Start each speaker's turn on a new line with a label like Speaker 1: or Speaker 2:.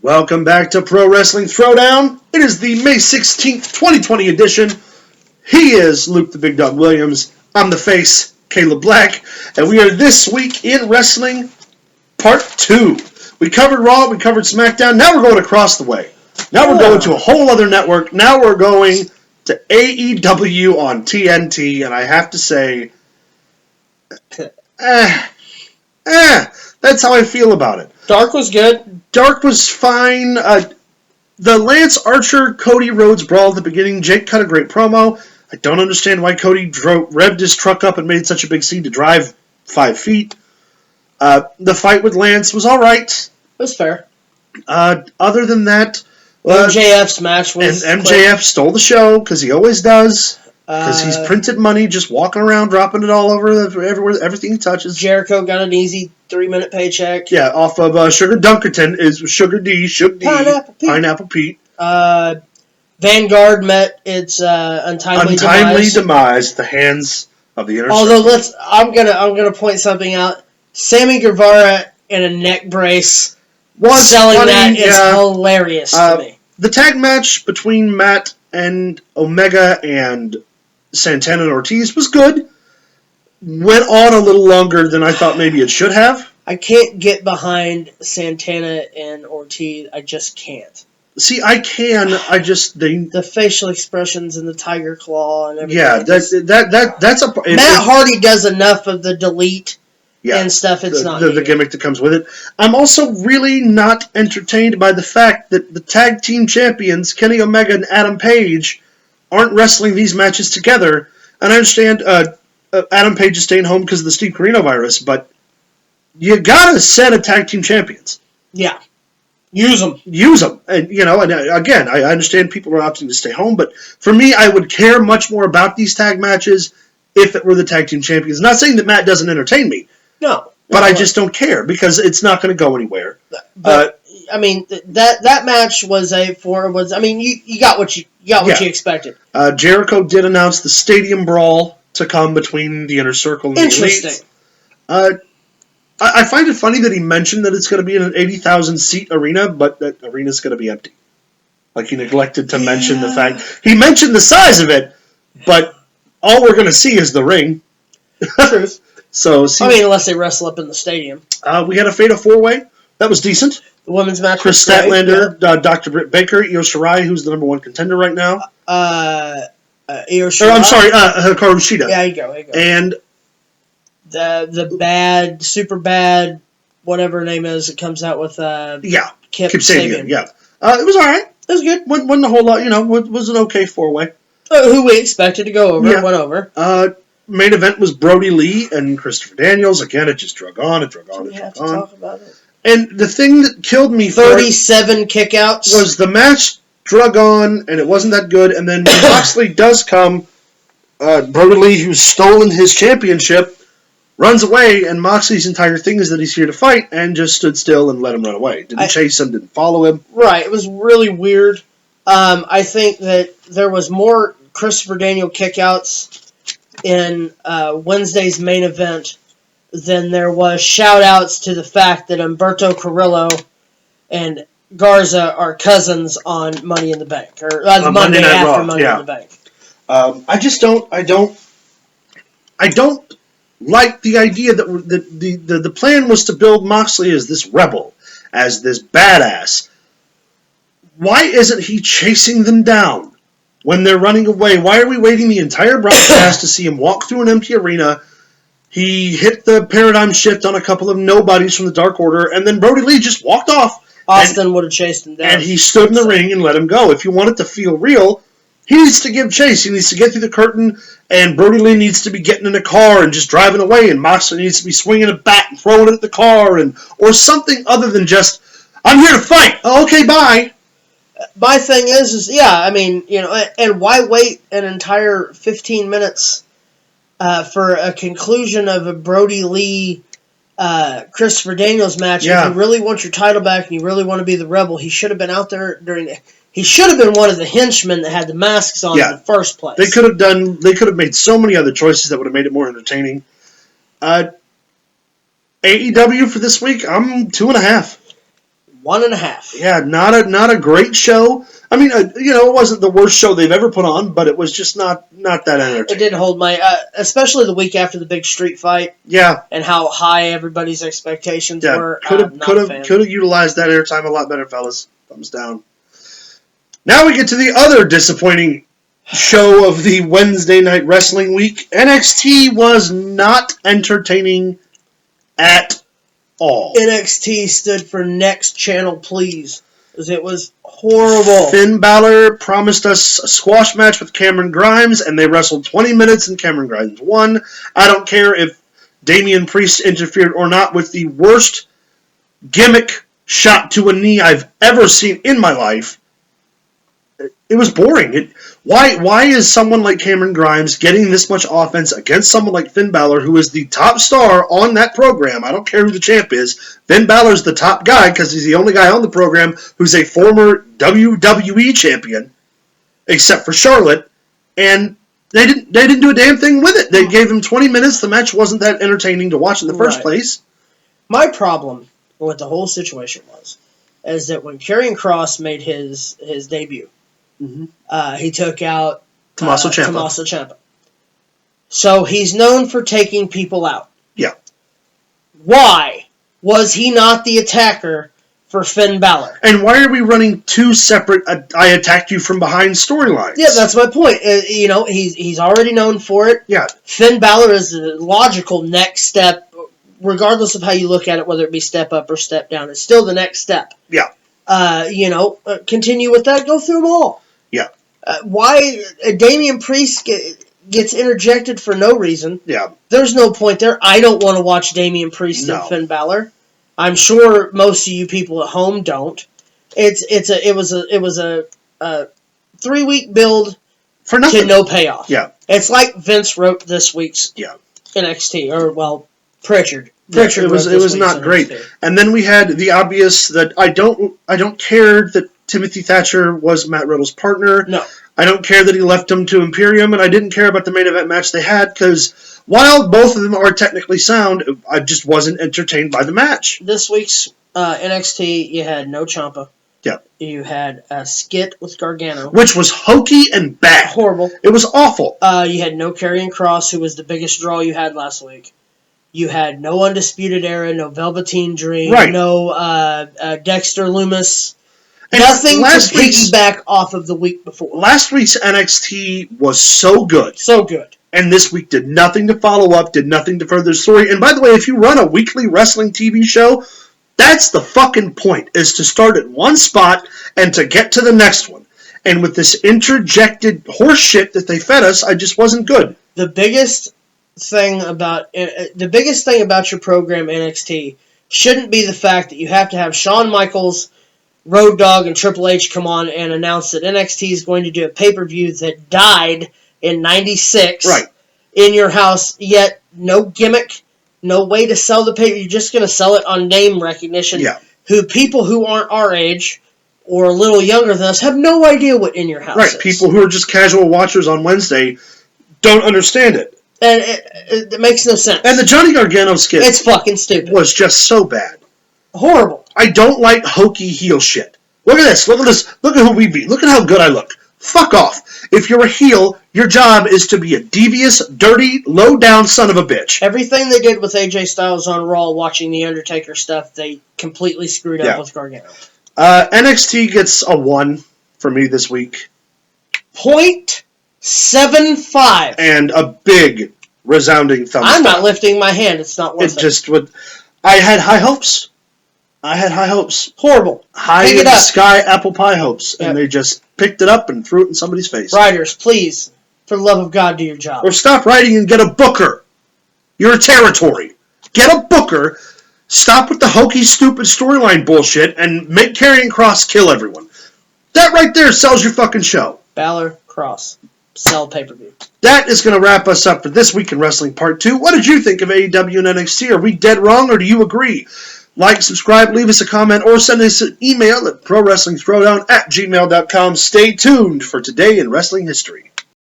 Speaker 1: Welcome back to Pro Wrestling Throwdown. It is the May 16th, 2020 edition. He is Luke the Big Dog Williams. I'm the face, Caleb Black. And we are This Week in Wrestling Part 2. We covered Raw, we covered SmackDown. Now we're going across the way. Now we're going to a whole other network. Now we're going to AEW on TNT. And I have to say, that's how I feel about it.
Speaker 2: Dark was good.
Speaker 1: Dark was fine. The Lance Archer, Cody Rhodes brawl at the beginning. Jake cut a great promo. I don't understand why Cody revved his truck up and made such a big scene to drive 5 feet. The fight with Lance was all right. It
Speaker 2: was fair.
Speaker 1: Other than that,
Speaker 2: MJF's match was
Speaker 1: and MJF stole the show because he always does. Because he's printed money, just walking around, dropping it all over everywhere, everything he touches.
Speaker 2: Jericho got an easy 3-minute paycheck.
Speaker 1: Yeah, off of Sugar Dunkerton is Sugar D, Pineapple Pete.
Speaker 2: Vanguard met its untimely
Speaker 1: demise at the hands of the Inner
Speaker 2: Although
Speaker 1: Circle.
Speaker 2: I'm gonna point something out. Sammy Guevara in a neck brace
Speaker 1: was
Speaker 2: selling
Speaker 1: funny,
Speaker 2: that is hilarious to me.
Speaker 1: The tag match between Matt and Omega and Santana and Ortiz was good. Went on a little longer than I thought maybe it should have.
Speaker 2: I can't get behind Santana and Ortiz. I just can't.
Speaker 1: See, I can.
Speaker 2: The facial expressions and the tiger claw and everything.
Speaker 1: Yeah, that's a.
Speaker 2: Matt Hardy does enough of the delete and stuff. It's not
Speaker 1: the gimmick that comes with it. I'm also really not entertained by the fact that the tag team champions Kenny Omega and Adam Page aren't wrestling these matches together. And I understand Adam Page is staying home because of the Steve Corino virus, but you gotta set a tag team champions.
Speaker 2: Yeah. Use them.
Speaker 1: And, and again, I understand people are opting to stay home, but for me, I would care much more about these tag matches if it were the tag team champions. Not saying that Matt doesn't entertain me.
Speaker 2: No.
Speaker 1: But I just don't care because it's not going to go anywhere.
Speaker 2: But, that match you got what you expected.
Speaker 1: Jericho did announce the Stadium Brawl to come between the Inner Circle and the Elite. I find it funny that he mentioned that it's going to be in an 80,000 seat arena, but that arena's going to be empty. Like he neglected to mention the fact. He mentioned the size of it, but all we're going to see is the ring.
Speaker 2: Truth. Unless they wrestle up in the stadium.
Speaker 1: We had a Fatal 4-Way. That was decent.
Speaker 2: The women's match
Speaker 1: Chris
Speaker 2: was
Speaker 1: Statlander, Dr. Britt Baker, Io Shirai, who's the number 1 contender right now.
Speaker 2: Io Shirai.
Speaker 1: I'm sorry, Hikaru Shida.
Speaker 2: Yeah, you go.
Speaker 1: And
Speaker 2: the bad, super bad, whatever her name is, it comes out with Kip Sabian.
Speaker 1: Yeah. It was all right.
Speaker 2: It was good.
Speaker 1: Wasn't a whole lot, was an okay 4-way.
Speaker 2: Who we expected to go over, went over.
Speaker 1: Main event was Brody Lee and Christopher Daniels. Again, it just drug on.
Speaker 2: We have to talk about it.
Speaker 1: And the thing that killed me
Speaker 2: 37 kickouts
Speaker 1: was the match drug on, and it wasn't that good. And then when Moxley does come, Brody Lee, who's stolen his championship, runs away, and Moxley's entire thing is that he's here to fight, and just stood still and let him run away. Didn't chase him, didn't follow him.
Speaker 2: Right, it was really weird. I think that there was more Christopher Daniel kickouts in Wednesday's main event than there was shout-outs to the fact that Humberto Carrillo and Garza are cousins on Money in the Bank, or Monday after Money in the Bank.
Speaker 1: I don't like the idea that the plan was to build Moxley as this rebel, as this badass. Why isn't he chasing them down when they're running away? Why are we waiting the entire broadcast to see him walk through an empty arena? He hit the paradigm shift on a couple of nobodies from the Dark Order, and then Brody Lee just walked off.
Speaker 2: Austin would have chased him down.
Speaker 1: And he stood in the ring and let him go. If you want it to feel real, he needs to give chase. He needs to get through the curtain, and Brody Lee needs to be getting in a car and just driving away, and Moxley needs to be swinging a bat and throwing it at the car, or something other than just, I'm here to fight. Oh, okay, bye.
Speaker 2: My thing is and why wait an entire 15 minutes for a conclusion of a Brody Lee, Christopher Daniels match?
Speaker 1: Yeah.
Speaker 2: If you really want your title back and you really want to be the rebel, he should have been out there he should have been one of the henchmen that had the masks on in the first place.
Speaker 1: They could have made so many other choices that would have made it more entertaining. AEW for this week, I'm 2.5.
Speaker 2: 1.5.
Speaker 1: Yeah, not a great show. I mean, it wasn't the worst show they've ever put on, but it was just not that entertaining.
Speaker 2: It didn't hold my, especially the week after the big street fight.
Speaker 1: Yeah,
Speaker 2: and how high everybody's expectations were.
Speaker 1: could have utilized that airtime a lot better, fellas. Thumbs down. Now we get to the other disappointing show of the Wednesday night wrestling week. NXT was not entertaining at all.
Speaker 2: NXT stood for Next Channel Please, because it was horrible.
Speaker 1: Finn Balor promised us a squash match with Cameron Grimes, and they wrestled 20 minutes, and Cameron Grimes won. I don't care if Damian Priest interfered or not with the worst gimmick shot to a knee I've ever seen in my life. It was boring. Why is someone like Cameron Grimes getting this much offense against someone like Finn Balor, who is the top star on that program? I don't care who the champ is. Finn Balor's the top guy because he's the only guy on the program who's a former WWE champion, except for Charlotte, and they didn't do a damn thing with it. They gave him 20 minutes. The match wasn't that entertaining to watch in the first place.
Speaker 2: My problem with the whole situation is that when Karrion Kross made his debut, he took out
Speaker 1: Tommaso Ciampa.
Speaker 2: Ciampa. So he's known for taking people out.
Speaker 1: Yeah.
Speaker 2: Why was he not the attacker for Finn Balor?
Speaker 1: And why are we running two separate I attacked you from behind storylines?
Speaker 2: Yeah, that's my point. He's already known for it.
Speaker 1: Yeah.
Speaker 2: Finn Balor is the logical next step, regardless of how you look at it, whether it be step up or step down. It's still the next step.
Speaker 1: Yeah.
Speaker 2: Continue with that. Go through them all.
Speaker 1: Yeah.
Speaker 2: Why Damian Priest gets interjected for no reason?
Speaker 1: Yeah.
Speaker 2: There's no point there. I don't want to watch Damian Priest and Finn Balor. I'm sure most of you people at home don't. It was a 3-week build
Speaker 1: for nothing.
Speaker 2: to no payoff.
Speaker 1: Yeah.
Speaker 2: It's like Vince wrote this week's NXT, or Pritchard. Pritchard
Speaker 1: it was not great. NXT. And then we had the obvious that I don't care that Timothy Thatcher was Matt Riddle's partner.
Speaker 2: No.
Speaker 1: I don't care that he left him to Imperium, and I didn't care about the main event match they had, because while both of them are technically sound, I just wasn't entertained by the match.
Speaker 2: This week's NXT, you had no Ciampa.
Speaker 1: Yeah.
Speaker 2: You had a skit with Gargano.
Speaker 1: Which was hokey and bad.
Speaker 2: Horrible.
Speaker 1: It was awful.
Speaker 2: You had no Karrion Kross, who was the biggest draw you had last week. You had no Undisputed Era, no Velveteen Dream, no Dexter Lumis. And nothing to piggyback off of the week before.
Speaker 1: Last week's NXT was so good.
Speaker 2: So good.
Speaker 1: And this week did nothing to follow up, did nothing to further the story. And by the way, if you run a weekly wrestling TV show, that's the fucking point, is to start at one spot and to get to the next one. And with this interjected horse shit that they fed us, I just wasn't good.
Speaker 2: The biggest thing about your program, NXT, shouldn't be the fact that you have to have Shawn Michaels, Road Dogg, and Triple H come on and announce that NXT is going to do a pay-per-view that died in 96 in your house, yet no gimmick, no way to sell the pay-per-view. You're just going to sell it on name recognition.
Speaker 1: Yeah.
Speaker 2: People who aren't our age or a little younger than us have no idea what In Your House is.
Speaker 1: People who are just casual watchers on Wednesday don't understand it.
Speaker 2: And it makes no sense.
Speaker 1: And the Johnny Gargano skit,
Speaker 2: it's fucking stupid,
Speaker 1: was just so bad.
Speaker 2: Horrible.
Speaker 1: I don't like hokey heel shit. Look at this. Look at this. Look at who we beat. Look at how good I look. Fuck off. If you're a heel, your job is to be a devious, dirty, low-down son of a bitch.
Speaker 2: Everything they did with AJ Styles on Raw, watching the Undertaker stuff, they completely screwed up with Gargano.
Speaker 1: NXT gets a 1 for me this week.
Speaker 2: 0.75.
Speaker 1: And a big, resounding thumbs
Speaker 2: I'm
Speaker 1: down.
Speaker 2: not lifting my hand. It's not worth it.
Speaker 1: It just would. I had high hopes.
Speaker 2: Horrible.
Speaker 1: High in the sky apple pie hopes. And they just picked it up and threw it in somebody's face.
Speaker 2: Writers, please, for the love of God, do your job.
Speaker 1: Or stop writing and get a booker. You're a territory. Get a booker. Stop with the hokey, stupid storyline bullshit and make Karrion Kross kill everyone. That right there sells your fucking show.
Speaker 2: Balor, Kross, sell pay-per-view.
Speaker 1: That is going to wrap us up for This Week in Wrestling Part 2. What did you think of AEW and NXT? Are we dead wrong or do you agree? Like, subscribe, leave us a comment, or send us an email at prowrestlingthrowdown@gmail.com. Stay tuned for Today in Wrestling History.